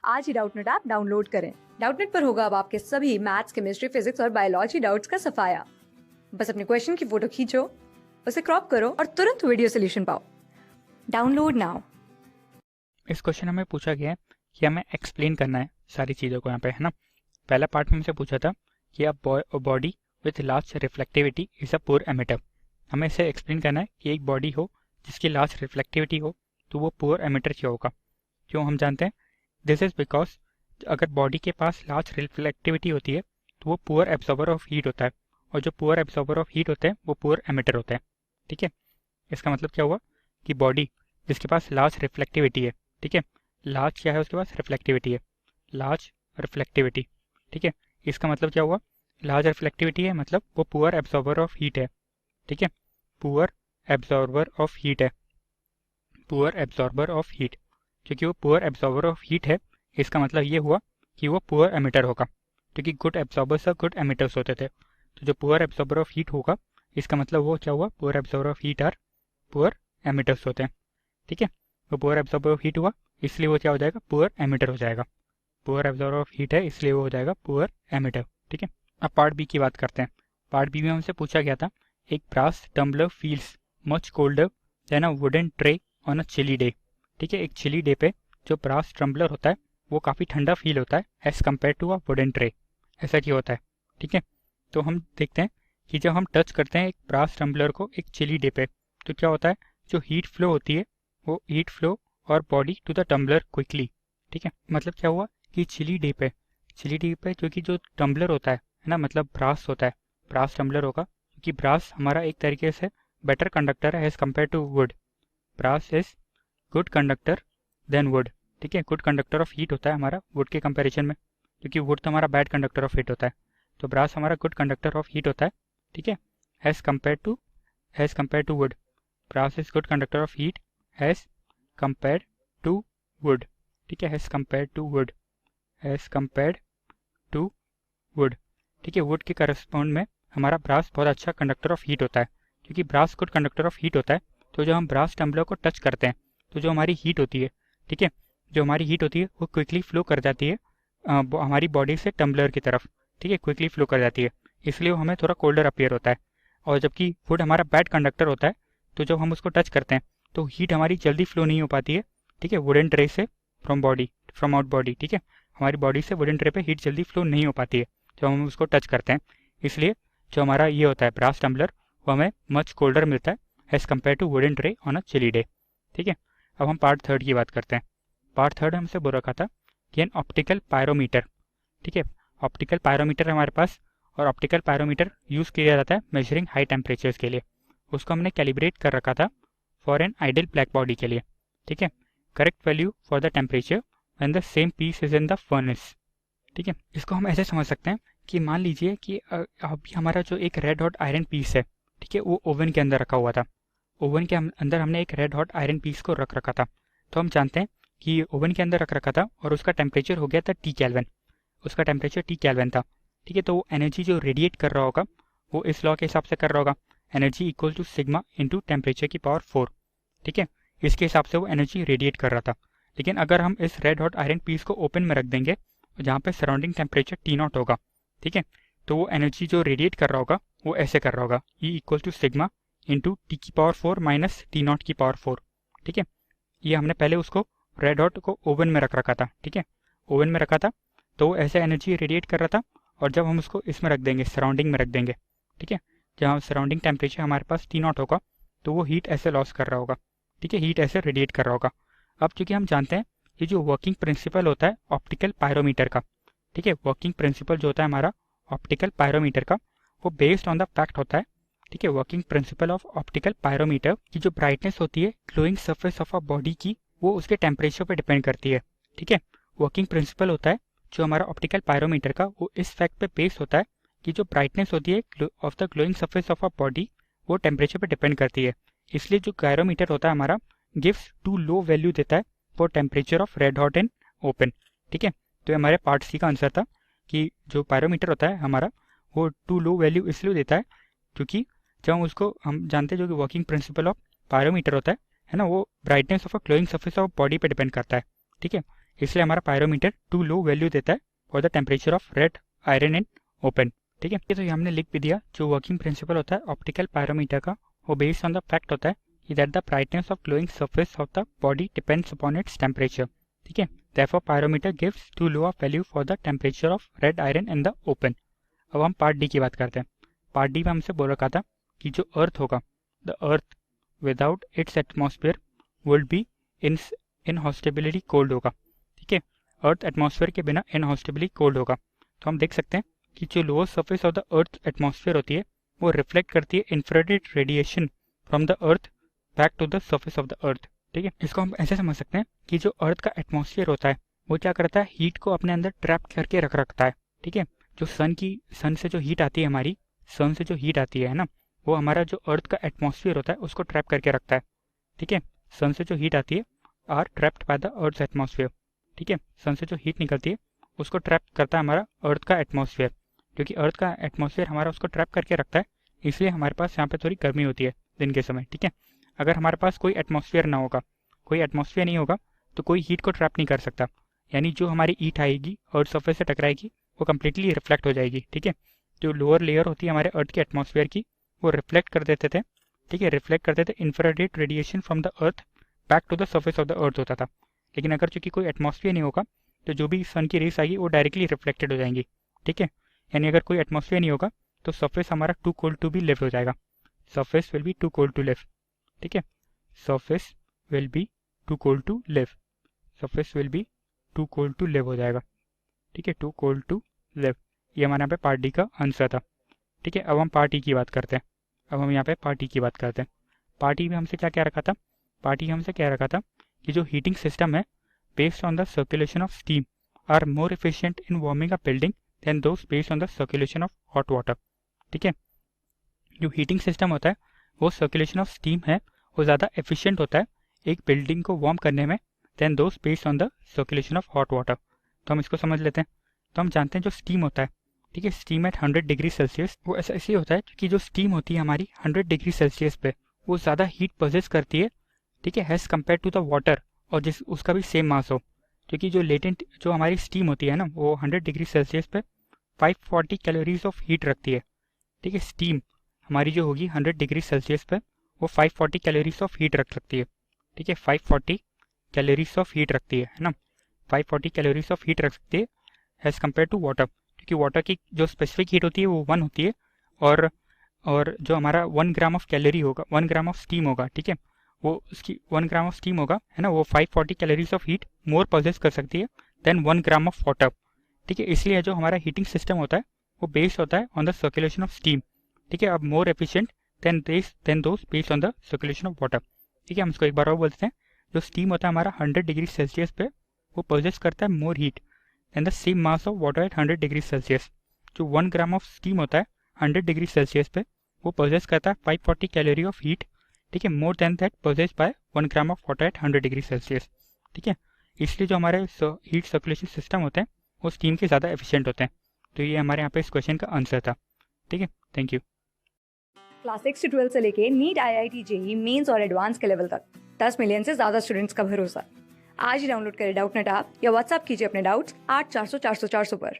आज ही Doubtnut app download करें। Doubtnut पर होगा अब आपके सभी मैथ्स, केमिस्ट्री, फिजिक्स और बायोलॉजी डाउट्स का सफाया। बस अपने क्वेश्चन की फोटो खींचो, उसे क्रॉप करो और तुरंत वीडियो सोल्यूशन पाओ। Download now. इस क्वेश्चन हमें पूछा गया है कि हमें एक्सप्लेन करना है सारी चीज़ों को यहाँ पे, है ना। पहला पार्ट में हमसे पूछा था कि a body with large reflectivity is a poor emitter. हमें इसे एक्सप्लेन करना है कि एक बॉडी हो जिसकी लार्ज रिफ्लेक्टिविटी हो तो वो पुअर एमिटर क्यों होगा। क्यों हम जानते हैं, दिस इज़ बिकॉज अगर बॉडी के पास लार्ज रिफ्लेक्टिविटी होती है तो वो पुअर एब्जॉर्बर ऑफ हीट होता है, और जो पुअर एब्जॉर्बर ऑफ हीट होते हैं वो पुअर एमिटर होते हैं। ठीक है, इसका मतलब क्या हुआ कि बॉडी जिसके पास लार्ज रिफ्लेक्टिविटी है, ठीक है, लार्ज क्या है उसके पास, रिफ्लेक्टिविटी है, लार्ज रिफ्लेक्टिविटी, ठीक है, इसका मतलब क्या हुआ, लार्ज रिफ्लेक्टिविटी है मतलब वो पुअर एब्जॉर्बर ऑफ हीट है। ठीक है, पुअर एब्जॉर्बर ऑफ हीट है, पुअर एब्जॉर्बर ऑफ हीट। क्योंकि वो पुअर एब्जॉर्बर ऑफ हीट है, इसका मतलब ये हुआ कि वो पुअर एमिटर होगा, क्योंकि गुड एब्जॉर्बर्स और गुड एमिटर्स होते थे। तो जो पुअर एब्जॉर्बर ऑफ हीट होगा, इसका मतलब वो क्या हुआ, poor absorber of heat are poor emitters होते हैं। ठीक है, वो पुअर एब्जॉर्बर ऑफ हीट हुआ इसलिए वो क्या हो जाएगा, पुअर एमिटर हो जाएगा। पुअर एब्जॉर्बर ऑफ हीट है इसलिए वो हो जाएगा पुअर एमिटर। ठीक है, अब पार्ट बी की बात करते हैं। पार्ट बी में हमसे पूछा गया था, एक brass tumbler feels much colder than a wooden tray on a chilly day. ठीक है, एक चिली डे पे जो ब्रास टम्बलर होता है वो काफ़ी ठंडा फील होता है as compared to a wooden tray. ऐसा क्यों होता है, ठीक है, तो हम देखते हैं कि जब हम टच करते हैं एक ब्रास टम्बलर को एक चिली डे पे तो क्या होता है, जो हीट फ्लो होती है वो हीट फ्लो और body to the tumbler quickly. ठीक है, मतलब क्या हुआ कि चिली डे पे क्योंकि जो टम्बलर होता है ना, मतलब ब्रास होता है, ब्रास टम्बलर होगा क्योंकि ब्रास हमारा एक तरीके से बेटर कंडक्टर है as compared to wood. Brass is good conductor than wood. ठीक है, गुड कंडक्टर ऑफ हीट होता है हमारा वुड के कंपैरिजन में, क्योंकि वुड तो हमारा बैड कंडक्टर ऑफ हीट होता है, तो ब्रास हमारा गुड कंडक्टर ऑफ हीट होता है। ठीक है, as compared to wood, brass is good conductor of heat as compared to wood. ठीक है, as compared to wood, as compared to wood. ठीक है, वुड के करस्पॉन्ड में हमारा ब्रास बहुत अच्छा कंडक्टर ऑफ हीट होता है, क्योंकि brass good conductor of heat होता है। तो जब हम ब्रास टम्बलर को टच करते हैं तो जो हमारी हीट होती है, ठीक है, जो हमारी हीट होती है वो क्विकली फ्लो कर जाती है हमारी बॉडी से टम्बलर की तरफ। ठीक है, क्विकली फ्लो कर जाती है, इसलिए वो हमें थोड़ा कोल्डर अपीयर होता है। और जबकि वुड हमारा बैड कंडक्टर होता है, तो जब हम उसको टच करते हैं तो हीट हमारी जल्दी फ्लो नहीं हो पाती है। ठीक है, वुडन ट्रे से फ्रॉम आउट बॉडी। ठीक है, हमारी बॉडी से वुडन ट्रे पे हीट जल्दी फ्लो नहीं हो पाती है जब हम उसको टच करते हैं, इसलिए जो हमारा ये होता है ब्रास टम्बलर वो हमें मच कोल्डर मिलता है as compared to wooden tray on a chilly day. ठीक है, अब हम पार्ट थर्ड की बात करते हैं। पार्ट थर्ड हमसे बोल रखा था कि एन ऑप्टिकल पायरोमीटर। ठीक है, ऑप्टिकल पायरोमीटर है हमारे पास, और ऑप्टिकल पायरोमीटर यूज़ किया जाता है मेजरिंग हाई टेम्परेचर्स के लिए। उसको हमने कैलिब्रेट कर रखा था for an ideal black body के लिए। ठीक है, correct value for the temperature when the same piece is in the furnace. ठीक है, इसको हम ऐसे समझ सकते हैं कि मान लीजिए कि अभी हमारा जो एक रेड हॉट आयरन पीस है, ठीक है, वो ओवन के अंदर रखा हुआ था। ओवन के अंदर हमने एक रेड हॉट आयरन पीस को रख रखा था, तो हम जानते हैं कि ओवन के अंदर रख रखा था और उसका टेम्परेचर हो गया था टी कैल्विन। उसका टेम्परेचर टी कैल्विन था। ठीक है, तो वो एनर्जी जो रेडिएट कर रहा होगा वो इस लॉ के हिसाब से कर रहा होगा, energy equal to sigma into temperature की पावर 4। ठीक है, इसके हिसाब से वो एनर्जी रेडिएट कर रहा था। लेकिन अगर हम इस रेड हॉट आयरन पीस को ओपन में रख देंगे जहाँ पे सराउंडिंग टेम्परेचर टी नॉट होगा, ठीक है, तो वो एनर्जी जो रेडिएट कर रहा होगा वो ऐसे कर रहा होगा, E equal to sigma into T की पावर 4 माइनस टी नॉट की पावर 4। ठीक है, ये हमने पहले उसको रेड हॉट को ओवन में रख रखा था। ठीक है, ओवन में रखा था तो वो ऐसे एनर्जी रेडिएट कर रहा था, और जब हम उसको इसमें रख देंगे, सराउंडिंग में रख देंगे, ठीक है, जहाँ सराउंडिंग टेम्परेचर हमारे पास टी नॉट होगा तो वो हीट ऐसे लॉस कर रहा होगा। ठीक है, हीट ऐसे रेडिएट कर रहा होगा। अब चूंकि हम जानते हैं ये जो वर्किंग प्रिंसिपल होता है ऑप्टिकल पायरोमीटर का, ठीक है, वर्किंग प्रिंसिपल जो होता है हमारा ऑप्टिकल पायरोमीटर का, वो बेस्ड ऑन द फैक्ट होता है, ठीक है, working principle of optical pyrometer की जो ब्राइटनेस होती है glowing surface of a body की, वो उसके टेम्परेचर पर डिपेंड करती है। ठीक है, वर्किंग प्रिंसिपल होता है जो हमारा ऑप्टिकल पायरोमीटर का, वो इस फैक्ट पे बेस्ड होता है कि जो ब्राइटनेस होती है of the glowing surface of a body वो टेम्परेचर पर डिपेंड करती है। इसलिए जो गायरोमीटर होता है हमारा गिव्स टू लो वैल्यू देता है for temperature of red hot and open. ठीक है, तो हमारे पार्ट सी का आंसर था कि जो पायरोमीटर होता है हमारा वो टू लो वैल्यू इसलिए देता है क्योंकि जब हम जानते हैं जो कि वर्किंग प्रिंसिपल ऑफ पायरोमीटर होता है ना, वो brightness of a glowing surface of body पे डिपेंड करता है। ठीक है, इसलिए हमारा पायरोमीटर टू लो वैल्यू देता है for the temperature of red iron in open. ठीक है, तो ये हमने लिख भी दिया। जो वर्किंग प्रिंसिपल होता है ऑप्टिकल पायरोमीटर का, वो बेस्ड ऑन द फैक्ट होता है कि that the brightness of glowing surface of the body depends upon its temperature. ठीक है, therefore pyrometer gives too low of value for the temperature of red iron in the open। अब हम part D की बात करते हैं। Part D में हमसे बोल रखा था कि जो अर्थ होगा, the earth without its atmosphere would be inhospitably cold होगा। ठीक है, अर्थ एटमॉस्फेयर के बिना इनहॉस्टेबली कोल्ड होगा। तो हम देख सकते हैं कि जो lower surface of the earth atmosphere होती है वो रिफ्लेक्ट करती है infrared radiation from the earth back to the surface of the earth. ठीक है, इसको हम ऐसे समझ सकते हैं कि जो अर्थ का एटमॉस्फेयर होता है वो क्या करता है, हीट को अपने अंदर ट्रैप करके रखता है। ठीक है, जो सन से जो हीट आती है हमारी, सन से जो हीट आती है ना, वो हमारा जो अर्थ का एटमॉस्फेयर होता है उसको ट्रैप करके रखता है। ठीक है, सन से जो हीट आती है are trapped by the earth atmosphere. ठीक है, सन से जो हीट निकलती है उसको ट्रैप करता है हमारा अर्थ का एटमॉस्फेयर। क्योंकि अर्थ का एटमॉस्फेयर हमारा उसको ट्रैप करके रखता है, इसलिए हमारे पास यहाँ पे थोड़ी गर्मी होती है दिन के समय। ठीक है, अगर हमारे पास कोई एटमॉस्फेयर ना होगा, कोई एटमॉस्फेयर नहीं होगा, तो कोई हीट को ट्रैप नहीं कर सकता। यानी जो हमारी हीट आएगी अर्थ सरफेस से टकराएगी वो कम्प्लीटली रिफ्लेक्ट हो जाएगी। ठीक है, जो लोअर लेयर होती है हमारे अर्थ के एटमॉस्फेयर की, वो रिफ्लेक्ट कर देते थे। ठीक है, रिफ्लेक्ट करते थे infrared radiation from the earth back to the surface of the earth होता था। लेकिन अगर चूंकि कोई एटमॉस्फेयर नहीं होगा तो जो भी सन की रेस आएगी वो डायरेक्टली रिफ्लेक्टेड हो जाएंगी। ठीक है, यानी अगर कोई एटमॉस्फेयर नहीं होगा तो सरफेस हमारा too cold to be live हो जाएगा। Surface will be too cold to live. ठीक है, surface will be too cold to live, surface will be too cold to live हो जाएगा। ठीक है, टू कोल्ड टू लिव, ये हमारे यहाँ पे पार्ट डी का आंसर था। ठीक है, अब हम पार्ट ई की बात करते हैं। अब हम यहाँ पे पार्ट ई की बात करते हैं। पार्ट ई में हमसे क्या क्या रखा था, पार्ट ई हमसे क्या रखा था कि जो हीटिंग सिस्टम है based on the circulation of steam are more efficient in warming a building than those based on the circulation of hot water. ठीक है, जो हीटिंग सिस्टम होता है वो सर्कुलेशन ऑफ स्टीम है, वो ज़्यादा एफिशिएंट होता है एक बिल्डिंग को वार्म करने में than those based on the circulation of hot water. तो हम इसको समझ लेते हैं। तो हम जानते हैं जो स्टीम होता है, ठीक है, स्टीम एट 100 डिग्री सेल्सियस, वो ऐसा इसलिए होता है क्योंकि जो स्टीम होती है हमारी 100 डिग्री सेल्सियस पे वो ज़्यादा हीट पोजेस करती है। ठीक है, has compared to the water, और जिस उसका भी सेम मास हो। क्योंकि जो लेटेंट जो हमारी स्टीम होती है ना वो 100 डिग्री सेल्सियस पे 540 कैलोरीज ऑफ हीट रखती है। ठीक है, स्टीम हमारी जो होगी 100 डिग्री सेल्सियस पे वो 540 कैलोरीज ऑफ हीट रख सकती है। ठीक है, 540 कैलोरीज ऑफ हीट रखती है ना, 540 कैलोरीज ऑफ हीट रख सकती है एज कम्पेयर टू वाटर। क्योंकि वाटर की जो स्पेसिफिक हीट होती है वो 1 होती है, और जो हमारा 1 ग्राम ऑफ कैलोरी होगा, 1 ग्राम ऑफ स्टीम होगा, ठीक है, वो उसकी 1 ग्राम ऑफ स्टीम होगा है ना, वो 540 calories of heat more possess कर सकती है देन 1 ग्राम ऑफ वाटर। ठीक है, इसलिए जो हमारा हीटिंग सिस्टम होता है वो बेस्ड होता है on the circulation of steam. ठीक है, अब more efficient then those based on the circulation of water. ठीक है, हम इसको एक बार और बोलते हैं। जो स्टीम होता है हमारा 100 डिग्री सेल्सियस पे वो पोजेस करता है more heat and the same mass of water at 100 degree Celsius. जो 1 ग्राम ऑफ स्टीम होता है 100 डिग्री सेल्सियस पे वो पोजेस करता है 540 कैलोरी ऑफ हीट। ठीक है, more than that possess by 1 gram of water at 100 degree Celsius. ठीक है, इसलिए जो हमारे हीट सर्कुलेशन सिस्टम होते हैं वो स्टीम के ज़्यादा एफिशिएंट होते हैं। तो ये हमारे यहाँ पे इस क्वेश्चन का आंसर था। ठीक है, थैंक यू। क्लास 6 से 12 से लेके नीट, IIT, JEE मेंस और एडवांस के लेवल तक 10 मिलियन से ज्यादा स्टूडेंट्स का भरोसा। आज ही डाउनलोड करें डाउटनेट ऐप या व्हाट्सएप कीजिए अपने डाउट्स 8400 400 400 पर।